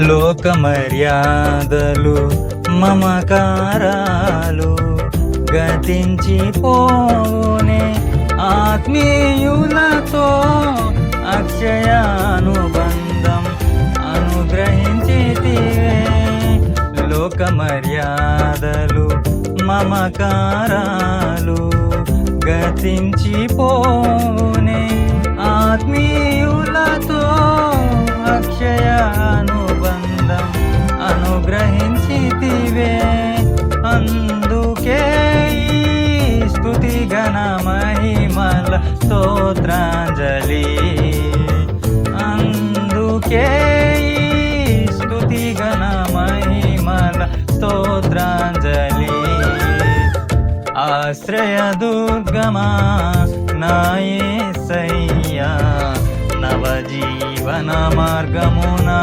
లోక మర్యాదలు మమకారాలు గతించిపోనే ఆత్మీయులతో అక్షయానుబంధం అనుగ్రహించితివే. లోక మర్యాదలు మమకారాలు గతించిపోనే ఆత్మీయులతో అక్షయానుబంధం అనుగ్రహించితివే. అందుకే ఈ స్తుతి గణ మహిమల స్తోత్రాంజలి. అందుకే ఈ స్తుతి గణ మహిమల స్తోత్రాంజలి. ఆశ్రయ దుర్గమా నా యేసయ్యా, నవజీవన మార్గమునా